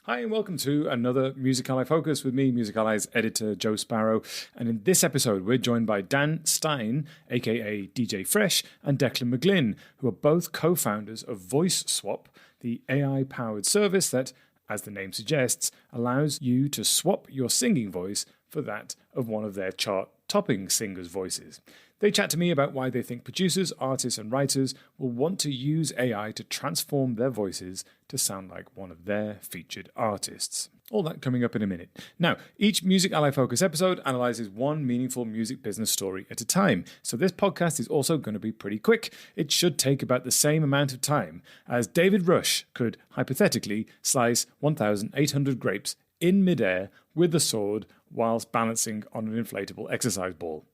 Hi and welcome to another Music Ally Focus with me, Music Ally's editor Joe Sparrow. And in this episode, we're joined by Dan Stein, aka DJ Fresh, and Declan McGlynn, who are both co-founders of Voice Swap, the AI-powered service that, as the name suggests, allows you to swap your singing voice for that of one of their chart-topping singers' voices. They chat to me about why they think producers, artists, and writers will want to use AI to transform their voices to sound like one of their featured artists. All that coming up in a minute. Now, each Music Ally Focus episode analyzes one meaningful music business story at a time. So this podcast is also going to be pretty quick. It should take about the same amount of time as David Rush could, hypothetically, slice 1,800 grapes in midair with a sword whilst balancing on an inflatable exercise ball.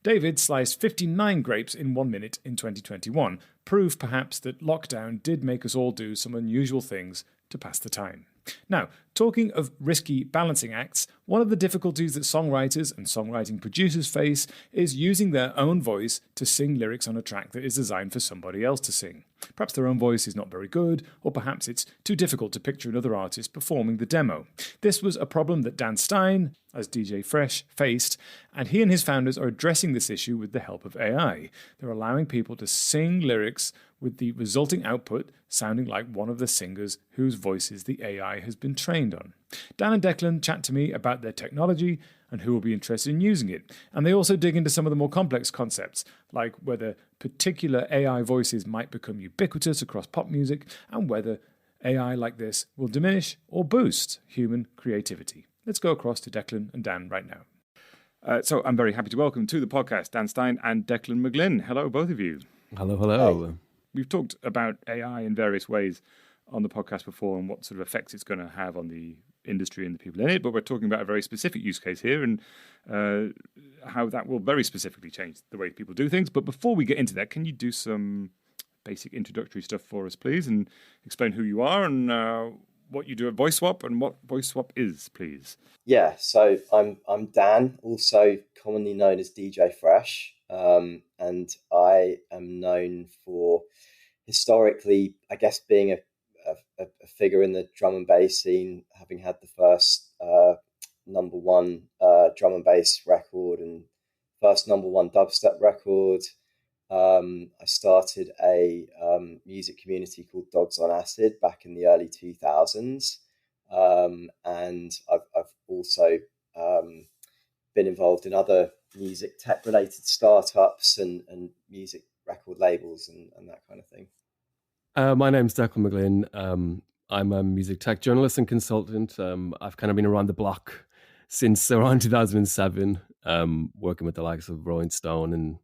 David sliced 59 grapes in 1 minute in 2021, proof perhaps that lockdown did make us all do some unusual things to pass the time. Now, talking of risky balancing acts, one of the difficulties that songwriters and songwriting producers face is using their own voice to sing lyrics on a track that is designed for somebody else to sing. Perhaps their own voice is not very good, or perhaps it's too difficult to picture another artist performing the demo. This was a problem that Dan Stein, as DJ Fresh, faced, and he and his founders are addressing this issue with the help of AI. They're allowing people to sing lyrics with the resulting output sounding like one of the singers whose voices the AI has been trained on. Dan and Declan chat to me about their technology and who will be interested in using it. And they also dig into some of the more complex concepts, like whether particular AI voices might become ubiquitous across pop music and whether AI like this will diminish or boost human creativity. Let's go across to Declan and Dan right now. So I'm very happy to welcome to the podcast Dan Stein and Declan McGlynn. Hello, both of you. Hello, hello. Hey. We've talked about AI in various ways on the podcast before and what sort of effects it's going to have on the industry and the people in it, but we're talking about a very specific use case here and how that will very specifically change the way people do things. But before we get into that, can you do some basic introductory stuff for us, please, and explain who you are and what you do at Voice Swap and what Voice Swap is, please? Yeah, so I'm Dan, also commonly known as DJ Fresh, and I am known for historically, I guess, being a figure in the drum and bass scene, having had the first number one drum and bass record and first number one dubstep record. I started a music community called Dogs on Acid back in the early 2000s. And I've also been involved in other music tech-related startups and music record labels and that kind of thing. My name's Declan McGlynn. I'm a music tech journalist and consultant. I've kind of been around the block since around 2007, working with the likes of Rolling Stone and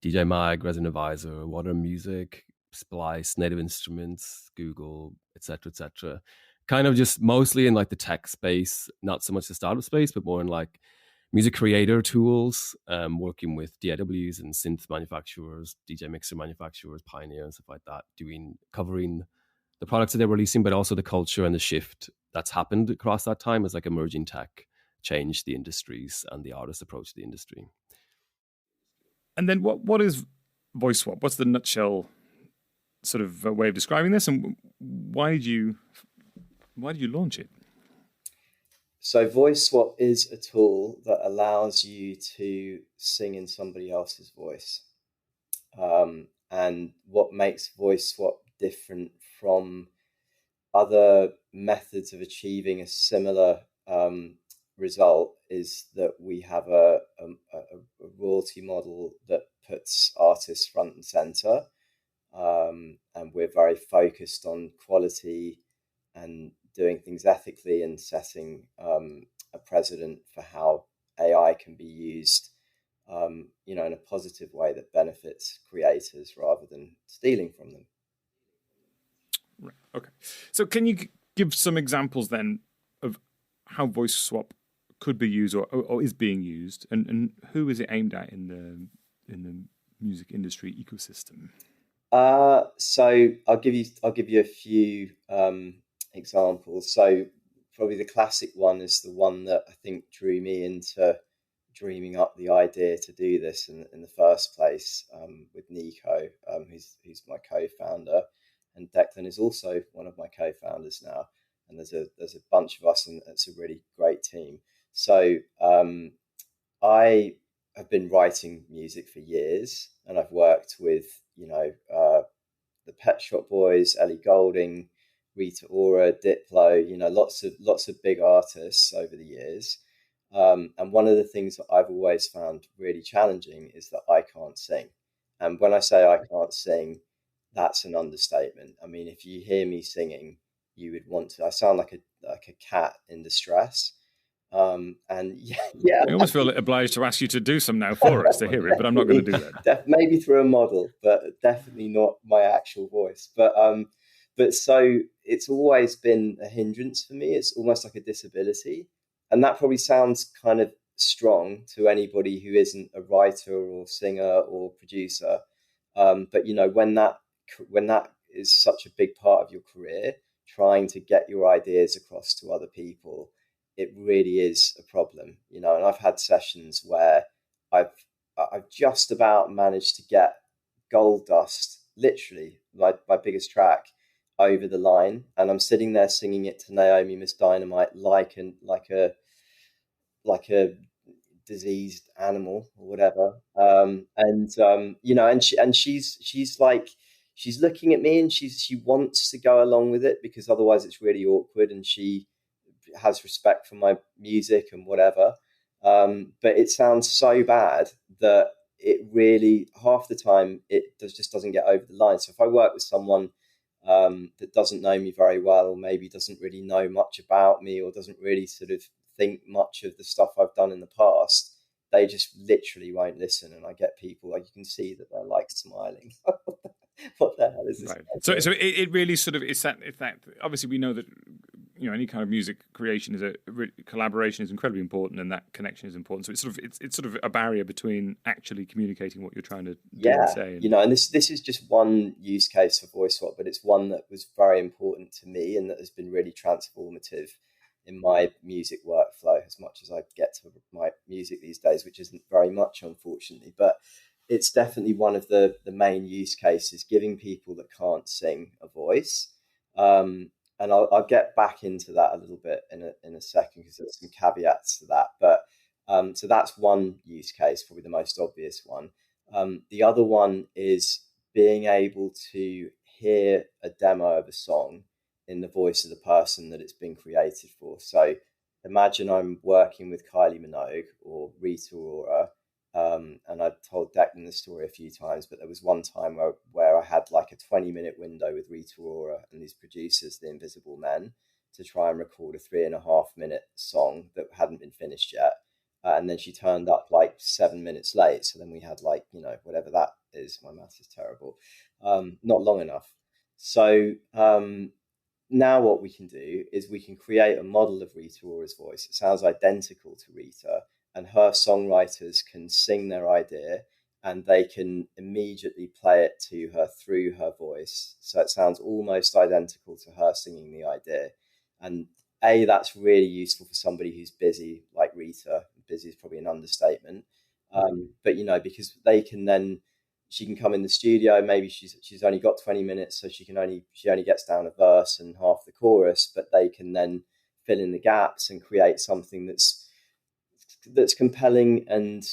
DJ Mag, Resident Advisor, Water Music, Splice, Native Instruments, Google, etc., etc. Kind of just mostly in like the tech space, not so much the startup space, but more in like music creator tools, working with DAWs and synth manufacturers, DJ mixer manufacturers, Pioneer and stuff like that, covering the products that they're releasing, but also the culture and the shift that's happened across that time as like emerging tech changed the industries and the artist approach to the industry. And then what is Voice Swap? What's the nutshell sort of way of describing this, and why did you launch it? So Voice Swap is a tool that allows you to sing in somebody else's voice. And what makes Voice Swap different from other methods of achieving a similar result is that we have a royalty model that puts artists front and center. And we're very focused on quality and doing things ethically and setting a precedent for how AI can be used, in a positive way that benefits creators rather than stealing from them. Right. Okay. So can you give some examples then of how Voice Swap could be used or is being used, and who is it aimed at in the music industry ecosystem? So I'll give you a few examples. So probably the classic one is the one that I think drew me into dreaming up the idea to do this in the first place, with Nico, who's my co-founder, and Declan is also one of my co-founders now. and there's a bunch of us, and it's a really great team. So I have been writing music for years, and I've worked with the Pet Shop Boys, Ellie Goulding, Rita Ora, Diplo, lots of big artists over the years. And one of the things that I've always found really challenging is that I can't sing. And when I say I can't sing, that's an understatement. I mean, if you hear me singing, you would want to. I sound like a cat in distress. And yeah. I almost feel obliged to ask you to do some now for us to hear it, but I'm not going to do that. Maybe through a model, but definitely not my actual voice. But so it's always been a hindrance for me. It's almost like a disability. And that probably sounds kind of strong to anybody who isn't a writer or singer or producer. But when that is such a big part of your career, trying to get your ideas across to other people, it really is a problem. And I've had sessions where I've just about managed to get Gold Dust, literally my biggest track, over the line, and I'm sitting there singing it to Naomi Miss Dynamite like a diseased animal or whatever. She's looking at me, and she wants to go along with it because otherwise it's really awkward, and she has respect for my music and whatever. But it sounds so bad that it really, half the time, it just doesn't get over the line. So if I work with someone that doesn't know me very well, or maybe doesn't really know much about me, or doesn't really sort of think much of the stuff I've done in the past, they just literally won't listen. And I get people, like, you can see that they're like smiling. What the hell is this? Right. So it really sort of is that obviously we know that any kind of music creation is collaboration is incredibly important, and that connection is important. So it's sort of a barrier between actually communicating what you're trying to do and say. And this is just one use case for voice swap, but it's one that was very important to me and that has been really transformative in my music workflow, as much as I get to my music these days, which isn't very much, unfortunately. But it's definitely one of the main use cases, giving people that can't sing a voice. And I'll get back into that a little bit in a second, because there's some caveats to that. But so that's one use case, probably the most obvious one. The other one is being able to hear a demo of a song in the voice of the person that it's been created for. So imagine I'm working with Kylie Minogue or Rita Ora. And I've told Declan this story a few times, but there was one time where I had like a 20-minute window with Rita Ora and these producers, the Invisible Men, to try and record a 3.5-minute song that hadn't been finished yet. And then she turned up like 7 minutes late. So then we had like, whatever that is, my maths is terrible, not long enough. So now what we can do is we can create a model of Rita Ora's voice. It sounds identical to Rita, and her songwriters can sing their idea, and they can immediately play it to her through her voice. So it sounds almost identical to her singing the idea. And that's really useful for somebody who's busy, like Rita. Busy is probably an understatement. But because she can come in the studio. Maybe she's only got 20 minutes, so she only gets down a verse and half the chorus. But they can then fill in the gaps and create something that's compelling and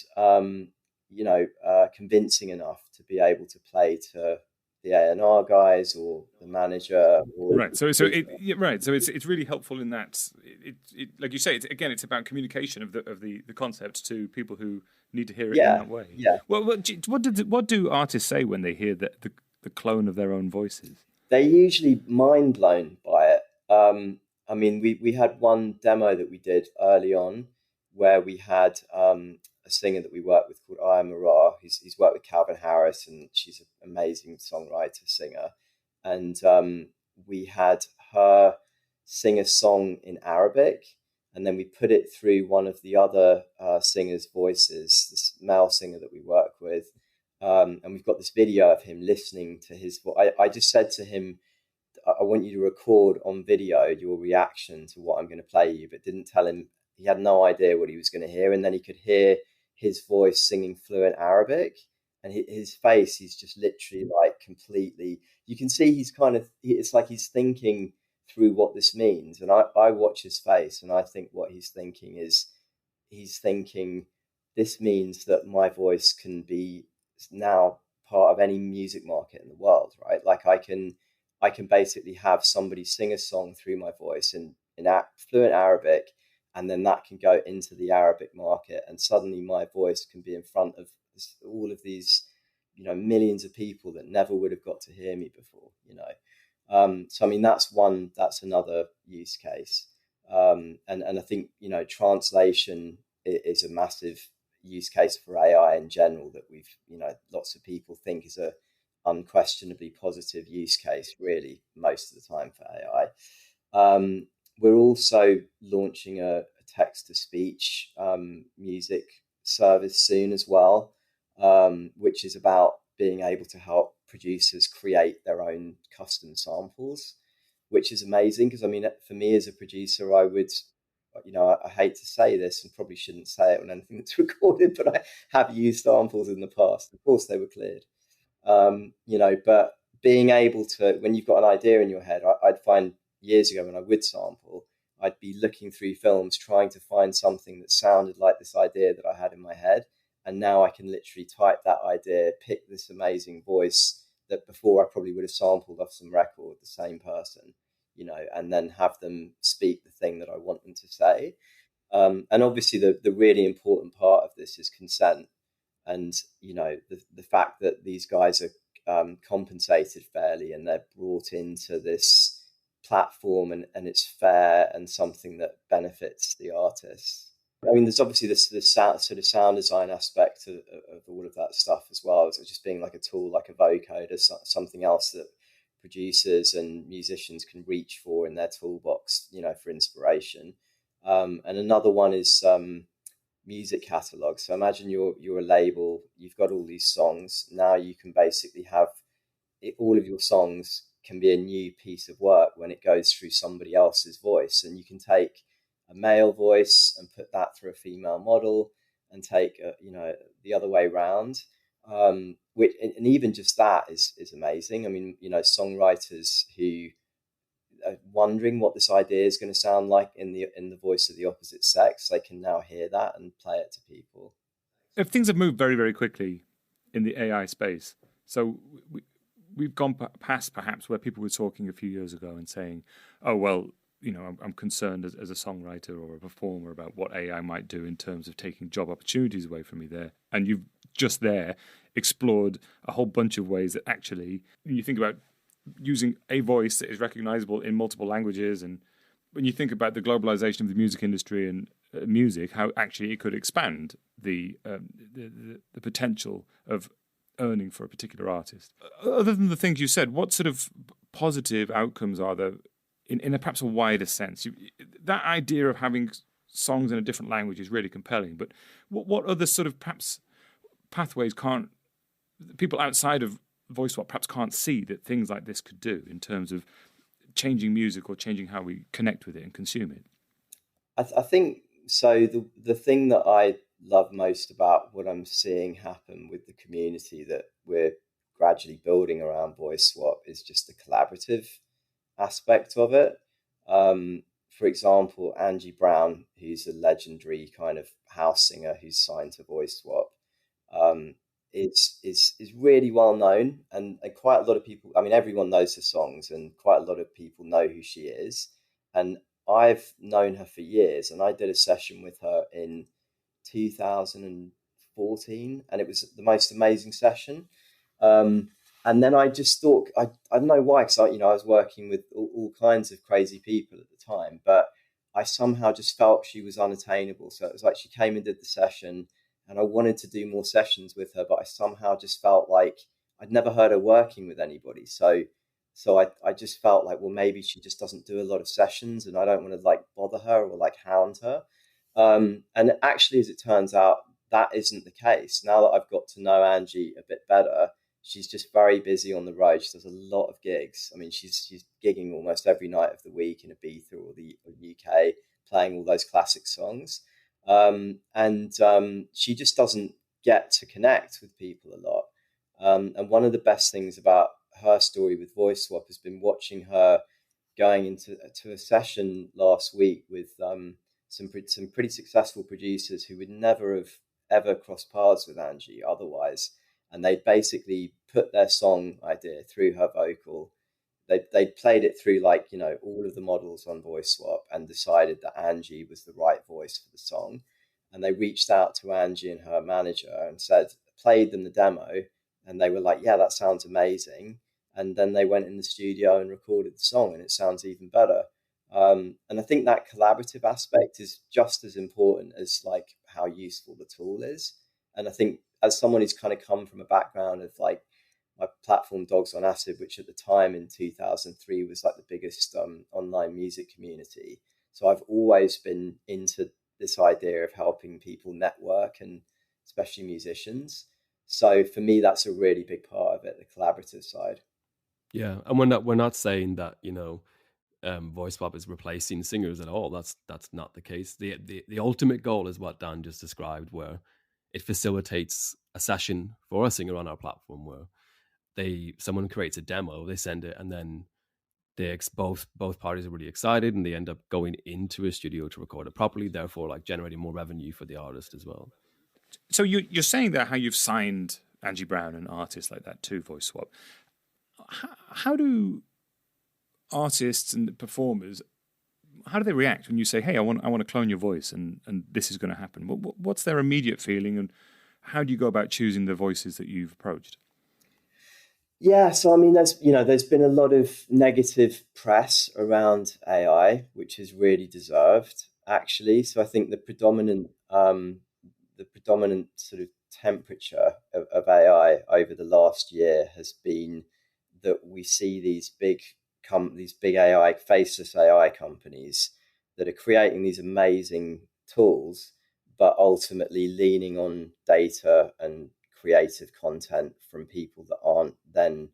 convincing enough to be able to play to the A&R guys or the manager. Right. So it's really helpful in that it like you say, it's about communication of the concept to people who need to hear it in that way. Yeah. Well, what do artists say when they hear the clone of their own voices? They're usually mind blown by it. I mean, we had one demo that we did early on where we had a singer that we worked with called Aya Marah. He's worked with Calvin Harris, and she's an amazing songwriter, singer. And we had her sing a song in Arabic, and then we put it through one of the other singers' voices, this male singer that we work with. And we've got this video of him listening to his voice. I just said to him, I want you to record on video your reaction to what I'm going to play you, but didn't tell him. He had no idea what he was going to hear. And then he could hear his voice singing fluent Arabic, and his face, he's just literally like completely, you can see he's it's like he's thinking through what this means. And I watch his face, and I think what he's thinking is, he's thinking, this means that my voice can be now part of any music market in the world, right? Like I can basically have somebody sing a song through my voice in fluent Arabic, and then that can go into the Arabic market, and suddenly my voice can be in front of all of these, millions of people that never would have got to hear me before, So I mean, that's another use case. And I think, translation is a massive use case for AI in general that we've, lots of people think is a unquestionably positive use case, really, most of the time for AI. We're also launching a text-to-speech music service soon as well, which is about being able to help producers create their own custom samples, which is amazing. Because I mean, for me as a producer, I would, I hate to say this and probably shouldn't say it when anything that's recorded, but I have used samples in the past. Of course, they were cleared. But being able to, when you've got an idea in your head, I'd find years ago when I would sample, I'd be looking through films trying to find something that sounded like this idea that I had in my head. And now I can literally type that idea, pick this amazing voice that before I probably would have sampled off some record, the same person, and then have them speak the thing that I want them to say. And obviously the really important part of this is consent. And, the fact that these guys are compensated fairly, and they're brought into this platform, and it's fair and something that benefits the artists. I mean, there's obviously this sound, sort of sound design aspect of all of that stuff as well. So just being like a tool, like a vocoder, something else that producers and musicians can reach for in their toolbox, for inspiration. And another one is music catalog. So imagine you're a label, you've got all these songs. Now you can basically have all of your songs can be a new piece of work when it goes through somebody else's voice, and you can take a male voice and put that through a female model, and take the other way around. And even just that is amazing. I mean, songwriters who are wondering what this idea is going to sound like in the voice of the opposite sex, they can now hear that and play it to people. If things have moved very, very quickly in the AI space, so we've gone past perhaps where people were talking a few years ago and saying, oh, well, I'm concerned as a songwriter or a performer about what AI might do in terms of taking job opportunities away from me there. And you've just there explored a whole bunch of ways that actually, when you think about using a voice that is recognizable in multiple languages, and when you think about the globalization of the music industry and music, how actually it could expand the potential of earning for a particular artist. Other than the things you said, what sort of positive outcomes are there in perhaps a wider sense? That idea of having songs in a different language is really compelling, but what other sort of perhaps pathways can't people outside of voice swap perhaps can't see that things like this could do in terms of changing music or changing how we connect with it and consume it? I think so. The thing that I love most about what I'm seeing happen with the community that we're gradually building around voice swap is just the collaborative aspect of it. For example, Angie Brown, who's a legendary kind of house singer who's signed to voice swap, is really well known, and quite a lot of people, I mean, everyone knows her songs, and quite a lot of people know who she is. And I've known her for years, and I did a session with her in 2014, and it was the most amazing session. And then I just thought, I don't know why, because I was working with all kinds of crazy people at the time, but I somehow just felt she was unattainable. So it was like she came and did the session, and I wanted to do more sessions with her, but I somehow just felt like I'd never heard her working with anybody. So I just felt like, well, maybe she just doesn't do a lot of sessions, and I don't want to like bother her or like hound her. And actually, as it turns out, that isn't the case. Now that I've got to know Angie a bit better, she's just very busy on the road. She does a lot of gigs. I mean, she's gigging almost every night of the week in Ibiza or the UK, playing all those classic songs. And she just doesn't get to connect with people a lot. And one of the best things about her story with voice swap has been watching her going into a session last week with some pretty successful producers who would never have ever crossed paths with Angie otherwise, and they basically put their song idea through her vocal. They played it through all of the models on Voice Swap and decided that Angie was the right voice for the song. And they reached out to Angie and her manager and played them the demo, and they were like, yeah, that sounds amazing. And then they went in the studio and recorded the song, and it sounds even better. And I think that collaborative aspect is just as important as how useful the tool is. And I think as someone who's kind of come from a background of my platform Dogs on Acid, which at the time in 2003 was the biggest online music community. So I've always been into this idea of helping people network, and especially musicians. So for me, that's a really big part of it, the collaborative side. Yeah, and we're not saying that voice swap is replacing singers at all. That's not the case. The ultimate goal is what Dan just described, where it facilitates a session for a singer on our platform where someone creates a demo, they send it, and then both parties are really excited, and they end up going into a studio to record it properly, therefore generating more revenue for the artist as well. So you're saying that how you've signed Angie Brown and artists like that to Voice Swap. How do artists and performers, how do they react when you say, hey, I want to clone your voice and this is going to happen? What's their immediate feeling, and how do you go about choosing the voices that you've approached? Yeah, so I mean, there's been a lot of negative press around AI, which is really deserved, actually. So I think the predominant sort of temperature of AI over the last year has been that we see these big AI, faceless AI companies that are creating these amazing tools, but ultimately leaning on data and creative content from people that aren't then,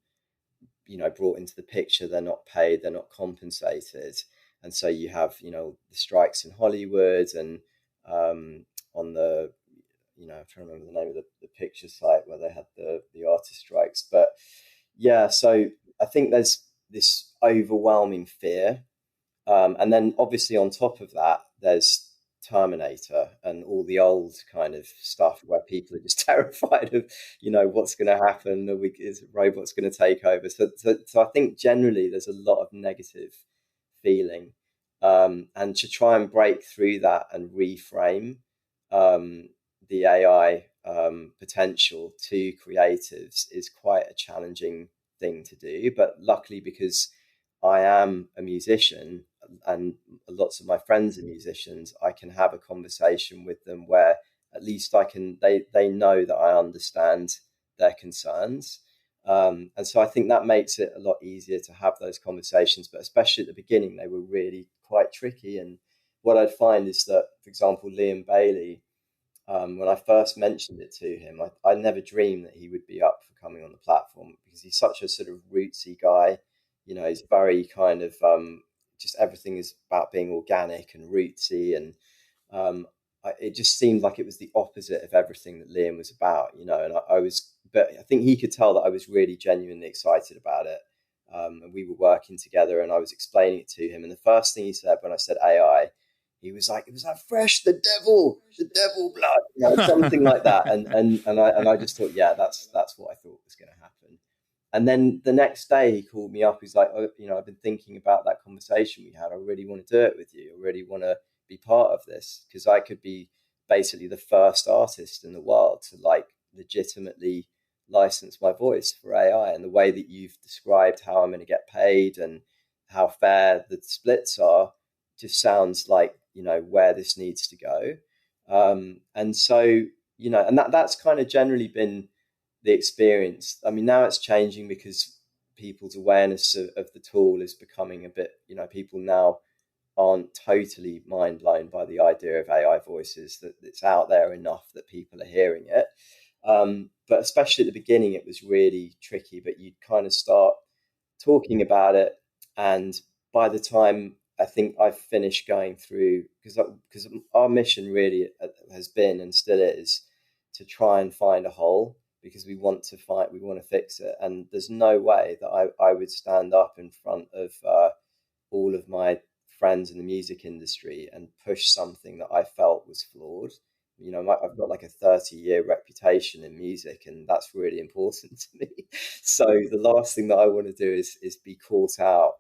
brought into the picture. They're not paid, they're not compensated. And so you have, the strikes in Hollywood, and on the, I'm trying to remember the name of the picture site where they had the artist strikes. But yeah, so I think there's this overwhelming fear. And then obviously on top of that, there's Terminator and all the old kind of stuff where people are just terrified of, what's going to happen. Is robots going to take over? So I think generally there's a lot of negative feeling. And to try and break through that and reframe the AI potential to creatives is quite a challenging thing to do. But luckily, because I am a musician and lots of my friends are musicians, I can have a conversation with them where at least they know that I understand their concerns. And so I think that makes it a lot easier to have those conversations, but especially at the beginning, they were really quite tricky. And what I'd find is that, for example, Liam Bailey, when I first mentioned it to him, I never dreamed that he would be up for coming on the platform, because he's such a sort of rootsy guy. He's very kind of just everything is about being organic and rootsy, and it just seemed like it was the opposite of everything that Liam was about, and but I think he could tell that I was really genuinely excited about it. And we were working together, and I was explaining it to him. And the first thing he said when I said AI, he was like, "It was like fresh, the devil blood," something like that. And I just thought, yeah, that's what I thought was going to happen. And then the next day he called me up. He's like, "Oh, I've been thinking about that conversation we had. I really want to do it with you. I really want to be part of this, because I could be basically the first artist in the world to legitimately license my voice for AI. And the way that you've described how I'm going to get paid and how fair the splits are just sounds like, where this needs to go." And so, and that's kind of generally been the experience. I mean, now it's changing because people's awareness of the tool is becoming a bit, people now aren't totally mind blown by the idea of AI voices, that it's out there enough that people are hearing it. But especially at the beginning, it was really tricky, but you'd kind of start talking about it. And by the time I think I've finished going through, because our mission really has been and still is to try and find a hole, because we want to fix it. And there's no way that I would stand up in front of all of my friends in the music industry and push something that I felt was flawed. You know, I've got like a 30-year reputation in music, and that's really important to me. So the last thing that I want to do is be caught out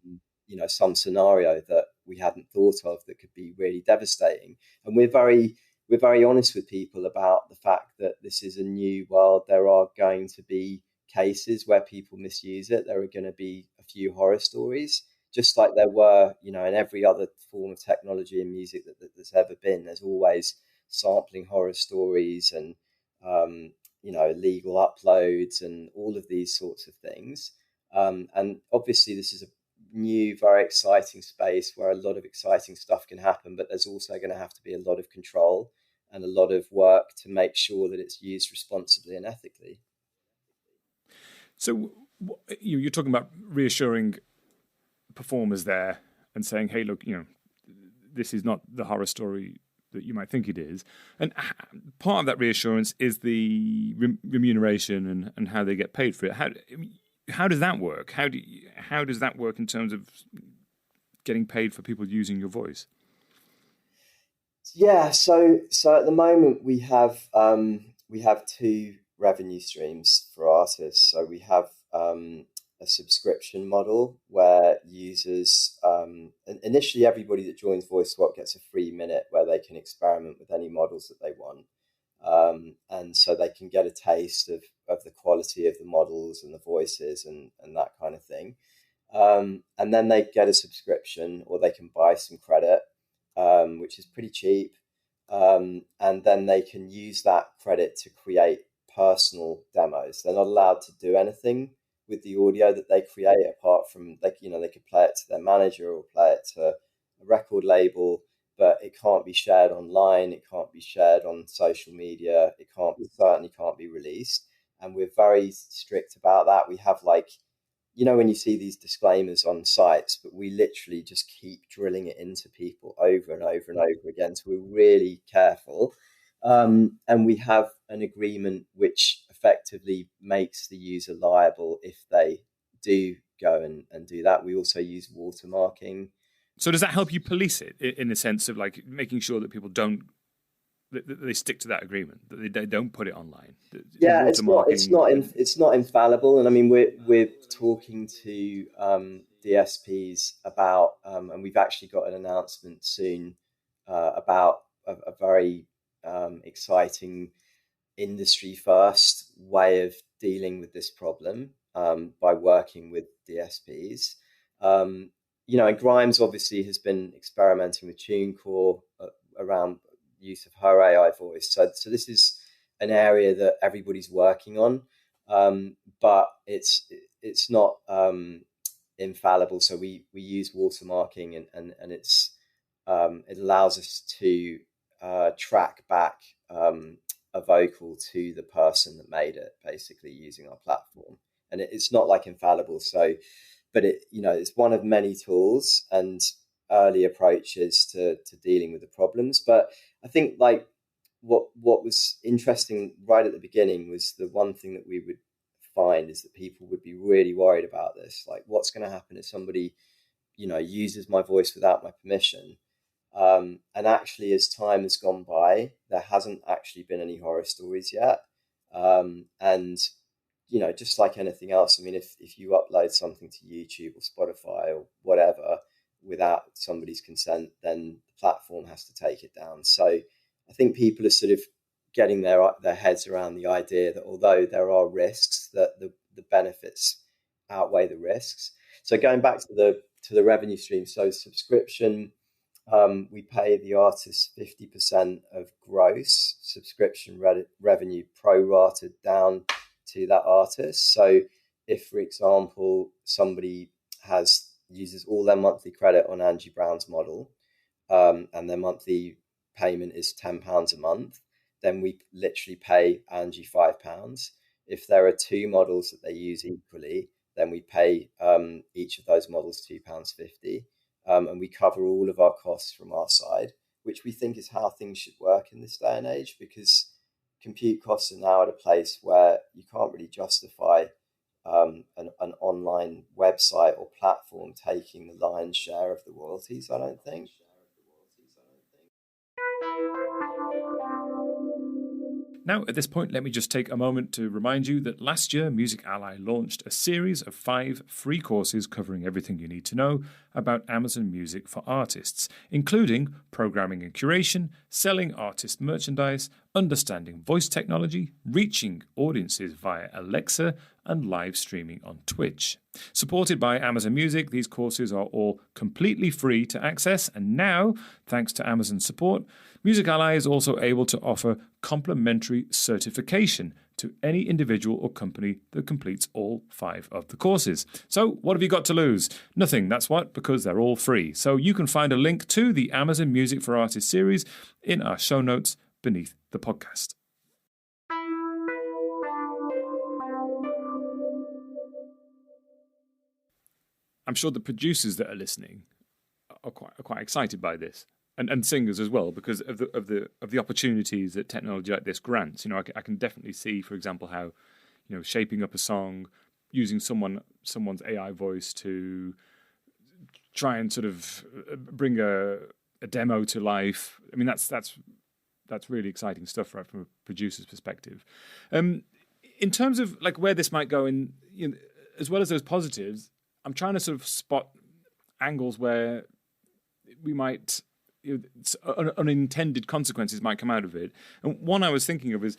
with, you know, some scenario that we hadn't thought of that could be really devastating. And we're very honest with people about the fact that this is a new world. There are going to be cases where people misuse it. There are going to be a few horror stories, just like there were, you know, in every other form of technology and music that's ever been. There's always sampling horror stories and, you know, illegal uploads and all of these sorts of things. And obviously this is a new, very exciting space where a lot of exciting stuff can happen, but there's also going to have to be a lot of control and a lot of work to make sure that it's used responsibly and ethically. So you're talking about reassuring performers there and saying, hey, look, you know, this is not the horror story that you might think it is. And part of that reassurance is the remuneration and how they get paid for it. How does that work? How does that work in terms of getting paid for people using your voice? Yeah, so at the moment we have two revenue streams for artists. So we have a subscription model where users, initially everybody that joins VoiceSwap gets a free minute where they can experiment with any models that they want. And so they can get a taste of the quality of the models and the voices and that kind of thing. And then they get a subscription, or they can buy some credit, which is pretty cheap. And then they can use that credit to create personal demos. They're not allowed to do anything with the audio that they create apart from, like, you know, they could play it to their manager or play it to a record label, but it can't be shared online. It can't be shared on social media. It certainly can't be released. And we're very strict about that. We have, like, you know, when you see these disclaimers on sites, but we literally just keep drilling it into people over and over and over again. So we're really careful. And we have an agreement which effectively makes the user liable if they do go and do that. We also use watermarking. So does that help you police it in the sense of, like, making sure that people they stick to that agreement, that they don't put it online? Yeah, it's not infallible. And I mean, we're talking to DSPs about, and we've actually got an announcement soon about a very exciting industry first way of dealing with this problem by working with DSPs. You know, and Grimes obviously has been experimenting with TuneCore around use of her AI voice. So this is an area that everybody's working on, but it's not infallible. So we use watermarking, and it's it allows us to track back a vocal to the person that made it, basically using our platform. And it's not like infallible. So, but it, you know, it's one of many tools and early approaches to dealing with the problems. But I think, like, what was interesting right at the beginning was the one thing that we would find is that people would be really worried about this. Like, what's going to happen if somebody, you know, uses my voice without my permission? And actually, as time has gone by, there hasn't actually been any horror stories yet. And, you know, just like anything else, I mean, if you upload something to YouTube or Spotify or whatever without somebody's consent, then the platform has to take it down. So I think people are sort of getting their heads around the idea that although there are risks, that the benefits outweigh the risks. So going back to the revenue stream, so subscription, we pay the artist 50% of gross subscription revenue prorated down to that artist. So if, for example, somebody uses all their monthly credit on Angie Brown's model, and their monthly payment is £10 a month, then we literally pay Angie £5. If there are two models that they use equally, then we pay each of those models £2.50. And we cover all of our costs from our side, which we think is how things should work in this day and age, because compute costs are now at a place where you can't really justify an online website or platform taking the lion's share of the royalties, I don't think. Now, at this point, let me just take a moment to remind you that last year, Music Ally launched a series of 5 free courses covering everything you need to know about Amazon Music for artists, including programming and curation, selling artist merchandise, understanding voice technology, reaching audiences via Alexa, and live streaming on Twitch. Supported by Amazon Music, these courses are all completely free to access, and now, thanks to Amazon's support, Music Ally is also able to offer complimentary certification to any individual or company that completes all 5 of the courses. So what have you got to lose? Nothing, that's what, because they're all free. So you can find a link to the Amazon Music for Artists series in our show notes beneath the podcast. I'm sure the producers that are listening are quite excited by this. And singers as well, because of the opportunities that technology like this grants. You know, I can definitely see, for example, how, you know, shaping up a song, using someone's AI voice to try and sort of bring a demo to life. I mean, that's really exciting stuff, right, from a producer's perspective. In terms of like where this might go, in, you know, as well as those positives, I'm trying to sort of spot angles where we might, you know, unintended consequences might come out of it. And one I was thinking of is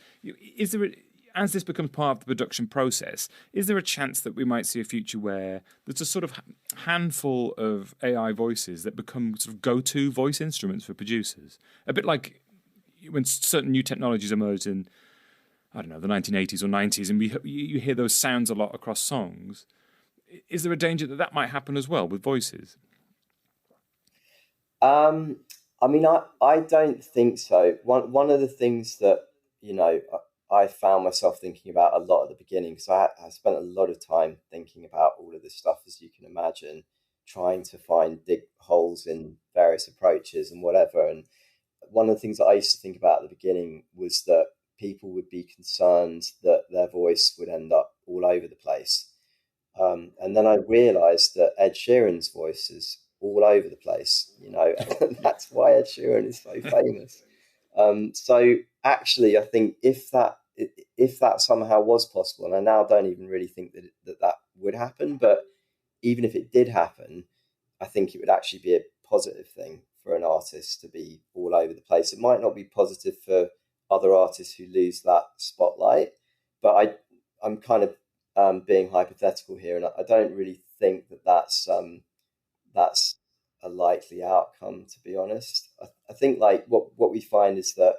there, as this becomes part of the production process, is there a chance that we might see a future where there's a sort of handful of AI voices that become sort of go-to voice instruments for producers? A bit like when certain new technologies emerged in, I don't know, the 1980s or 90s, and you hear those sounds a lot across songs. Is there a danger that might happen as well with voices? I mean, I don't think so. One of the things that, you know, I found myself thinking about a lot at the beginning, because I spent a lot of time thinking about all of this stuff, as you can imagine, trying to dig holes in various approaches and whatever. And one of the things that I used to think about at the beginning was that people would be concerned that their voice would end up all over the place. And then I realised that Ed Sheeran's voice is all over the place, you know, and that's why Ed Sheeran is so famous. So actually, I think if that somehow was possible, and I now don't even really think that would happen, but even if it did happen, I think it would actually be a positive thing for an artist to be all over the place. It might not be positive for other artists who lose that spotlight, but I'm kind of being hypothetical here, and I don't really think that's a likely outcome, to be honest. I think like what we find is that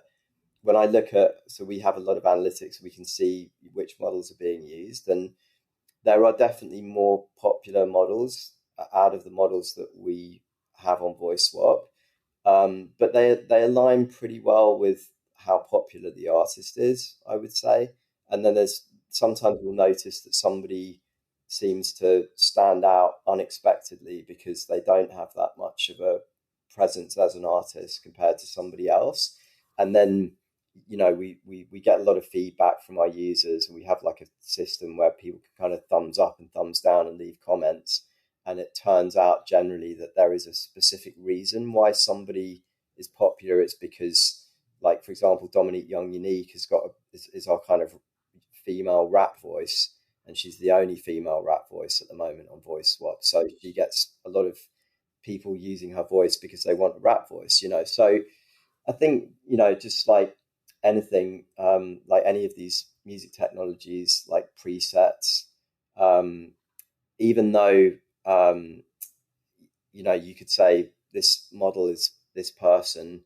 when I look at, so we have a lot of analytics, we can see which models are being used, and there are definitely more popular models out of the models that we have on VoiceSwap, but they align pretty well with how popular the artist is, I would say. And then sometimes we'll notice that somebody seems to stand out unexpectedly because they don't have that much of a presence as an artist compared to somebody else. And then, you know, we get a lot of feedback from our users, and we have like a system where people can kind of thumbs up and thumbs down and leave comments. And it turns out generally that there is a specific reason why somebody is popular. It's because, like, for example, Dominique Young Unique is our kind of female rap voice, and she's the only female rap voice at the moment on VoiceSwap. So she gets a lot of people using her voice because they want a rap voice, you know. So I think, you know, just like anything, like any of these music technologies, like presets, even though, you know, you could say this model is this person,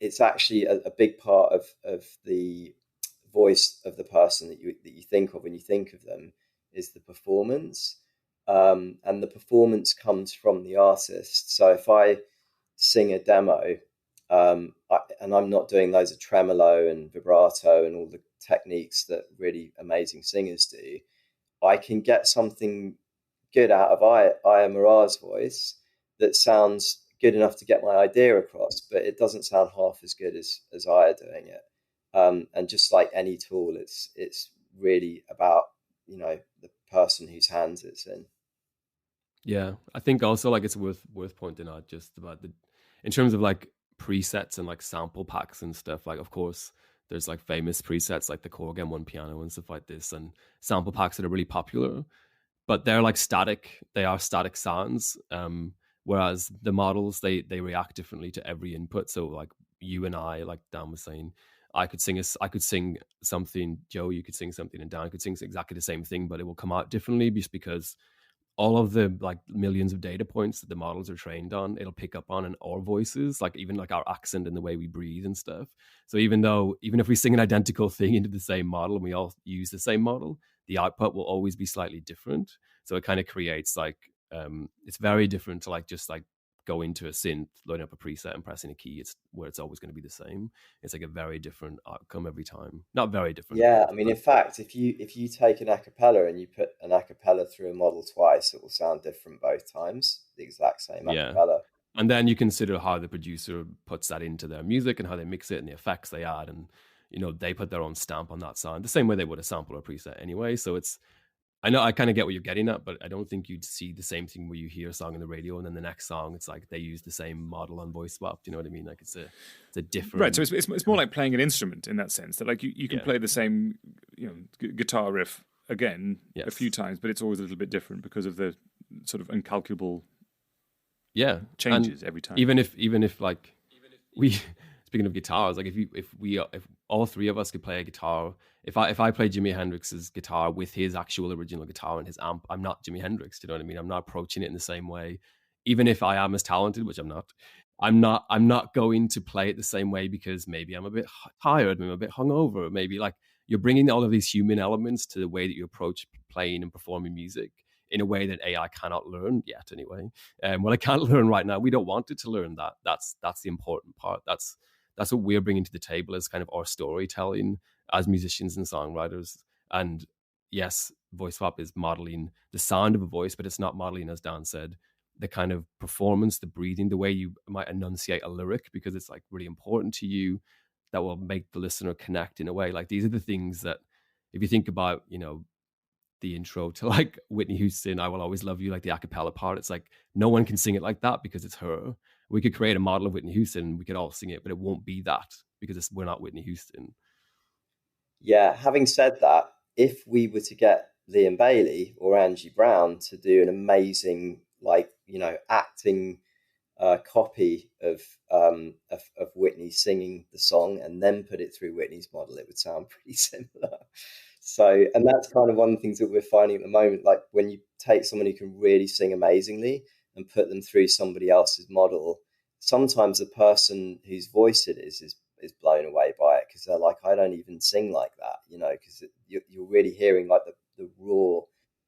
it's actually a big part of the voice of the person that you think of when you think of them is the performance, and the performance comes from the artist. So if I sing a demo, and I'm not doing loads of tremolo and vibrato and all the techniques that really amazing singers do, I can get something good out of Aya Mara's voice that sounds good enough to get my idea across, but it doesn't sound half as good as Aya doing it. And just like any tool, it's really about, you know, the person whose hands it's in. Yeah, I think also like it's worth pointing out just about in terms of like presets and like sample packs and stuff. Like, of course, there's like famous presets like the Korg M1 piano and stuff like this, and sample packs that are really popular, but they're like static. They are static sounds. Whereas the models, they react differently to every input. So like you and I, like Dan was saying, I could sing something, Joe, you could sing something, and Dan could sing exactly the same thing, but it will come out differently just because all of the like millions of data points that the models are trained on, it'll pick up on in our voices, like even like our accent and the way we breathe and stuff. So even if we sing an identical thing into the same model and we all use the same model, the output will always be slightly different. So it kind of creates like it's very different to like just like go into a synth, loading up a preset and pressing a key. It's where it's always going to be the same. It's like a very different outcome every time. Not very different. Yeah, I mean, in fact, if you take an a cappella and you put an a cappella through a model twice, it will sound different both times. The exact same a cappella. And then you consider how the producer puts that into their music and how they mix it and the effects they add, and they put their own stamp on that sound the same way they would a sample or preset anyway. So I know I kind of get what you're getting at, but I don't think you'd see the same thing where you hear a song on the radio and then the next song it's like they use the same model on voice swap. Do you know what I mean? Like it's a different, right. So it's more like playing an instrument in that sense, that like you can play the same guitar riff again a few times, but it's always a little bit different because of the sort of incalculable changes every time. Even if like we speaking of guitars, like if all three of us could play a guitar, if I play Jimi Hendrix's guitar with his actual original guitar and his amp, I'm not Jimi Hendrix. Do you know what I mean? I'm not approaching it in the same way. Even if I am as talented, which I'm not going to play it the same way because maybe I'm a bit tired, maybe I'm a bit hungover, maybe like you're bringing all of these human elements to the way that you approach playing and performing music in a way that AI cannot learn yet anyway. Well, I can't learn right now. We don't want it to learn that. That's the important part. That's what we're bringing to the table as kind of our storytelling as musicians and songwriters. And yes, voice swap is modeling the sound of a voice, but it's not modeling, as Dan said, the kind of performance, the breathing, the way you might enunciate a lyric, because it's like really important to you, that will make the listener connect in a way. Like these are the things that, if you think about, the intro to like Whitney Houston, I Will Always Love You, like the a cappella part, it's like no one can sing it like that because it's her. We could create a model of Whitney Houston, we could all sing it, but it won't be that because we're not Whitney Houston. Yeah, having said that, if we were to get Liam Bailey or Angie Brown to do an amazing, acting copy of Whitney singing the song and then put it through Whitney's model, it would sound pretty similar. So, and that's kind of one of the things that we're finding at the moment. Like when you take someone who can really sing amazingly and put them through somebody else's model, sometimes the person whose voice it is blown away by it because they're like, I don't even sing like that, because you're really hearing like the raw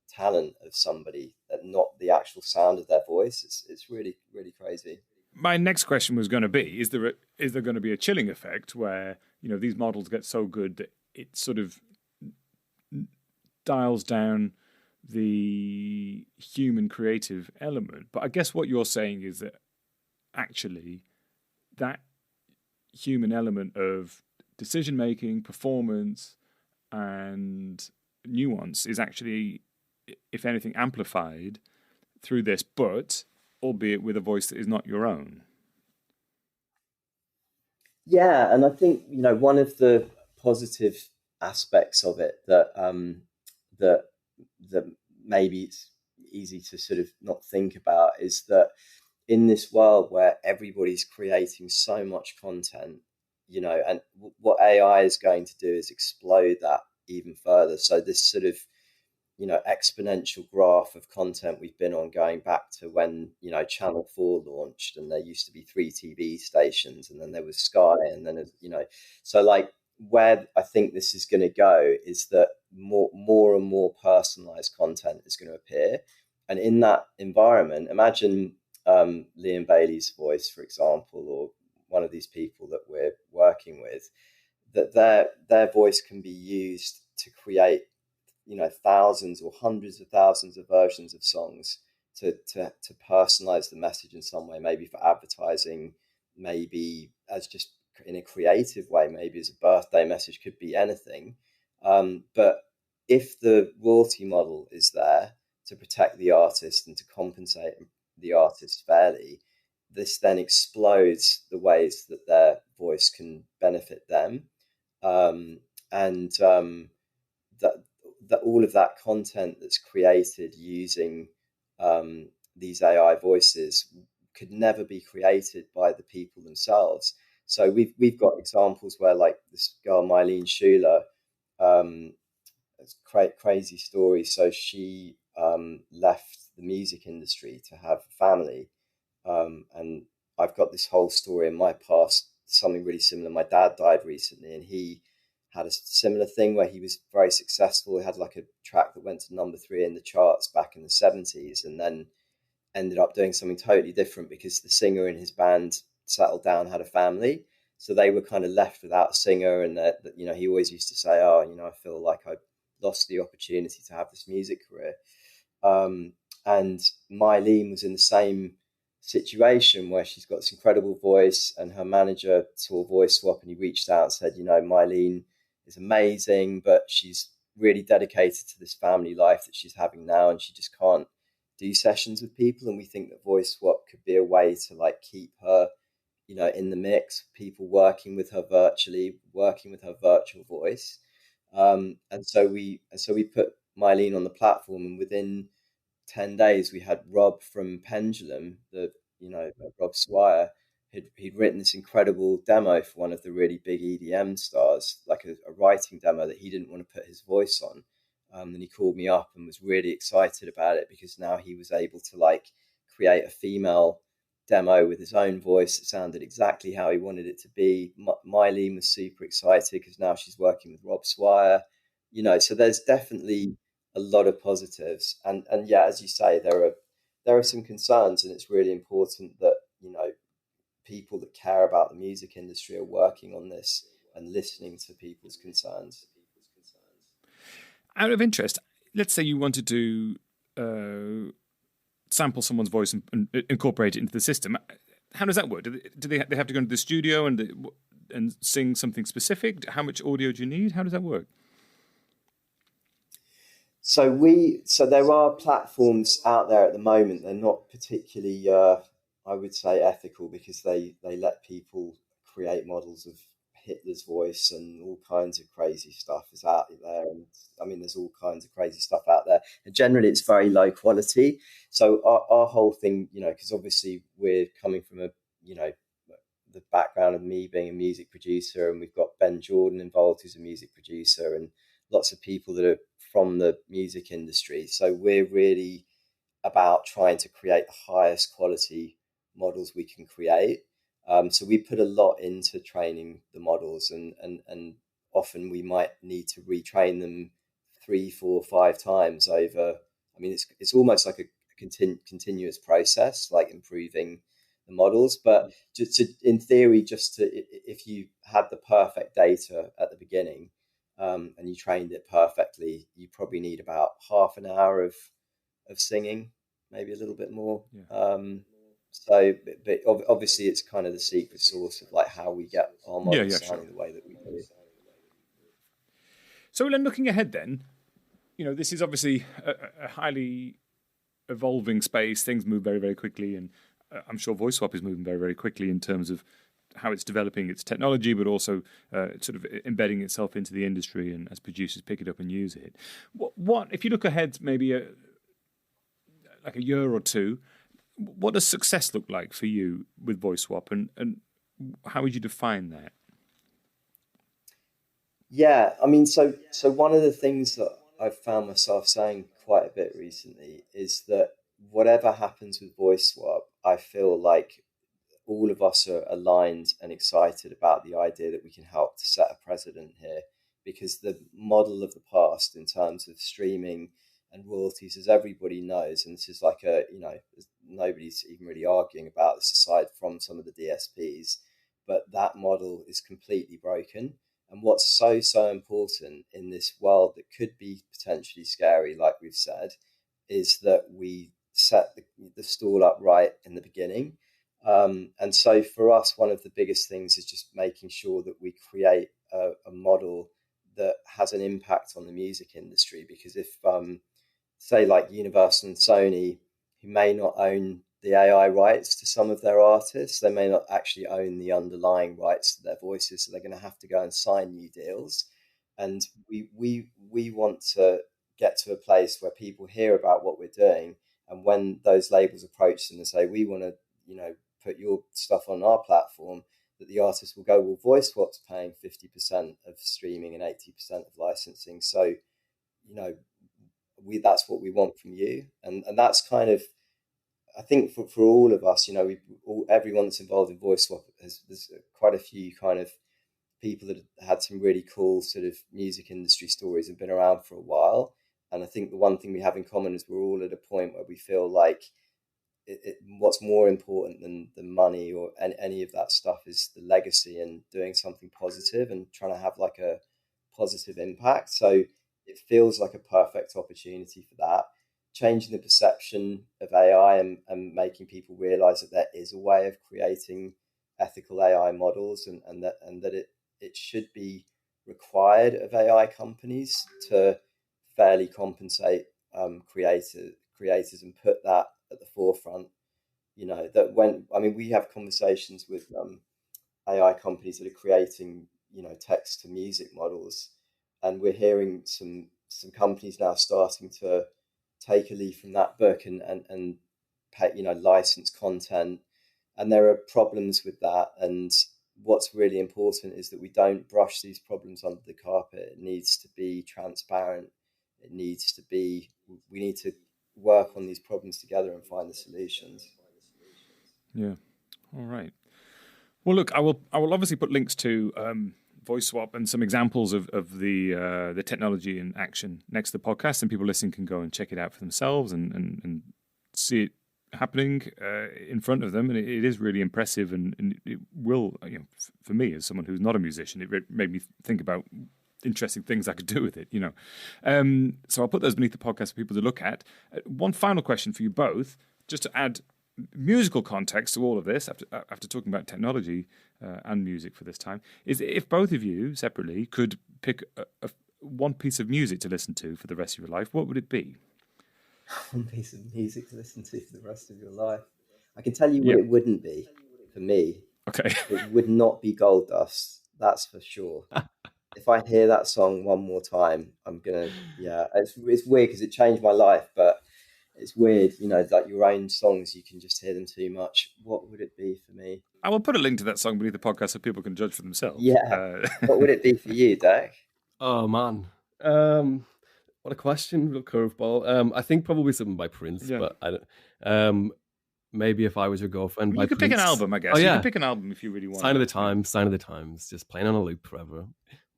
talent of somebody and not the actual sound of their voice. It's really, really crazy. My next question was going to be, is there going to be a chilling effect where, these models get so good that it sort of dials down the human creative element? But I guess what you're saying is that actually that human element of decision making, performance, and nuance is actually, if anything, amplified through this, but albeit with a voice that is not your own. Yeah, and I think one of the positive aspects of it that maybe it's easy to sort of not think about is that in this world where everybody's creating so much content, and what AI is going to do is explode that even further. So this sort of exponential graph of content we've been on going back to when Channel 4 launched, and there used to be 3 TV stations, and then there was Sky, and then so like where I think this is going to go is that more and more personalized content is going to appear, and in that environment, imagine Liam Bailey's voice, for example, or one of these people that we're working with, that their voice can be used to create thousands or hundreds of thousands of versions of songs to personalize the message in some way, maybe for advertising, maybe as just in a creative way, maybe as a birthday message, could be anything. But if the royalty model is there to protect the artist and to compensate the artist fairly, this then explodes the ways that their voice can benefit them, and that all of that content that's created using these AI voices could never be created by the people themselves. So we've got examples where, like, this girl Mylene Schuler, it's crazy story. So she left the music industry to have a family, and I've got this whole story in my past, something really similar. My dad died recently, and he had a similar thing where he was very successful. He had like a track that went to #3 in the charts back in the 70s, and then ended up doing something totally different because the singer in his band settled down, had a family. So they were kind of left without a singer. And that, you know, he always used to say, oh, you know, I feel like I lost the opportunity to have this music career. And Mylene was in the same situation where she's got this incredible voice, and her manager saw Voice Swap, and he reached out and said, you know, Mylene is amazing, but she's really dedicated to this family life that she's having now, and she just can't do sessions with people. And we think that Voice Swap could be a way to like keep her, you know, in the mix, people working with her virtually, working with her virtual voice. And so we put Mylene on the platform, and within 10 days we had Rob from Pendulum, Rob Swire, he'd written this incredible demo for one of the really big EDM stars, like a writing demo that he didn't want to put his voice on. And he called me up and was really excited about it, because now he was able to like create a female demo with his own voice that sounded exactly how he wanted it to be. Mylene was super excited because now she's working with Rob Swire, you know. So there's definitely a lot of positives, and yeah, as you say, there are some concerns, and it's really important that, you know, people that care about the music industry are working on this and listening to people's concerns. Out of interest, let's say you wanted to sample someone's voice and incorporate it into the system. How does that work? Do they have to go into the studio and sing something specific? How much audio do you need? How does that work? So there are platforms out there at the moment. They're not particularly, I would say, ethical, because they let people create models of Hitler's voice, and all kinds of crazy stuff is out there. And I mean, there's all kinds of crazy stuff out there, and generally it's very low quality. So our whole thing, you know, because obviously we're coming from the background of me being a music producer, and we've got Ben Jordan involved, who's a music producer, and lots of people that are from the music industry. So we're really about trying to create the highest quality models we can create. So we put a lot into training the models, and often we might need to retrain them 3, 4, 5 times over. I mean, it's almost like a continuous process, like improving the models. But in theory, if you had the perfect data at the beginning, and you trained it perfectly, you probably need about half an hour of singing, maybe a little bit more. Yeah. So, but obviously, it's kind of the secret sauce of like how we get our models sounding the way that we do. So then, looking ahead, then, you know, this is obviously a highly evolving space. Things move very, very quickly, and I'm sure Voice Swap is moving very, very quickly in terms of how it's developing its technology, but also sort of embedding itself into the industry, and as producers pick it up and use it. What if you look ahead, maybe like a year or two? What does success look like for you with Voice Swap, and how would you define that? Yeah, I mean, so one of the things that I've found myself saying quite a bit recently is that whatever happens with Voice Swap, I feel like all of us are aligned and excited about the idea that we can help to set a precedent here, because the model of the past in terms of streaming and royalties, as everybody knows, and this is like nobody's even really arguing about this aside from some of the DSPs, but that model is completely broken. And what's so important in this world that could be potentially scary, like we've said, is that we set the stall up right in the beginning. And so for us, one of the biggest things is just making sure that we create a model that has an impact on the music industry. Because if, say, like Universal and Sony, who may not own the AI rights to some of their artists, they may not actually own the underlying rights to their voices, so they're going to have to go and sign new deals. And we want to get to a place where people hear about what we're doing, and when those labels approach them and say, we want to, put your stuff on our platform, that the artist will go, well, VoiceSwap's paying 50% of streaming and 80% of licensing, so that's what we want from you. And that's kind of, I think for all of us, everyone that's involved in VoiceSwap there's quite a few kind of people that had some really cool sort of music industry stories and been around for a while. And I think the one thing we have in common is we're all at a point where we feel like what's more important than the money or any of that stuff is the legacy and doing something positive and trying to have like a positive impact. So it feels like a perfect opportunity for that. Changing the perception of AI and making people realize that there is a way of creating ethical AI models and that it should be required of AI companies to fairly compensate creators and put that at the forefront. We have conversations with AI companies that are creating text to music models, and we're hearing some companies now starting to take a leaf from that book and pay, license content, and there are problems with that. And what's really important is that we don't brush these problems under the carpet. It needs to be transparent. We need to work on these problems together and find the solutions. Yeah. All right. Well, look, I will obviously put links to VoiceSwap and some examples of the technology in action next to the podcast, and people listening can go and check it out for themselves and see it happening in front of them. And it is really impressive, and it will, for me as someone who's not a musician, it made me think about interesting things I could do with it, So I'll put those beneath the podcast for people to look at. One final question for you both, just to add musical context to all of this, after talking about technology and music for this time, is if both of you separately could pick one piece of music to listen to for the rest of your life, what would it be? One piece of music to listen to for the rest of your life. I can tell you what it wouldn't be for me. Okay. It would not be Gold Dust, that's for sure. If I hear that song one more time, I'm gonna, it's weird because it changed my life, but it's weird, like your own songs, you can just hear them too much. What would it be for me? I will put a link to that song beneath the podcast so people can judge for themselves. Yeah. What would it be for you, Dak? Oh man, what a question, real curveball. I think probably something by Prince, but I don't. Maybe If I Was Your Girlfriend. You could pick an album, I guess. Oh, yeah. You could pick an album if you really want. Sign of the Times, just playing on a loop forever.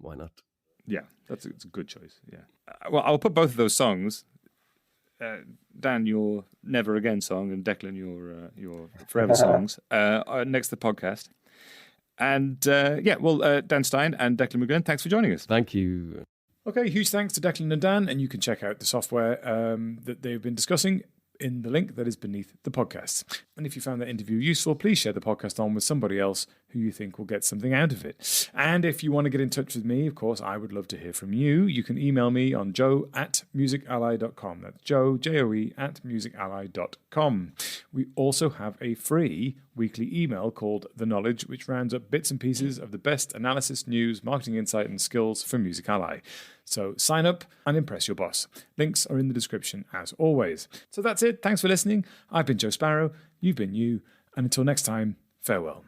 Why not? Yeah, it's a good choice. Yeah. Well, I'll put both of those songs. Dan, your Never Again song, and Declan, your Forever songs, next to the podcast. And Dan Stein and Declan McGlynn, thanks for joining us. Thank you. Okay, huge thanks to Declan and Dan, and you can check out the software that they've been discussing in the link that is beneath the podcast. And if you found that interview useful, please share the podcast on with somebody else who you think will get something out of it. And if you want to get in touch with me, of course, I would love to hear from you. You can email me on joe@musically.com. That's Joe, Joe, @musically.com. We also have a free weekly email called The Knowledge, which rounds up bits and pieces of the best analysis, news, marketing insight, and skills for Music Ally. So sign up and impress your boss. Links are in the description as always. So that's it. Thanks for listening. I've been Joe Sparrow. You've been you. And until next time, farewell.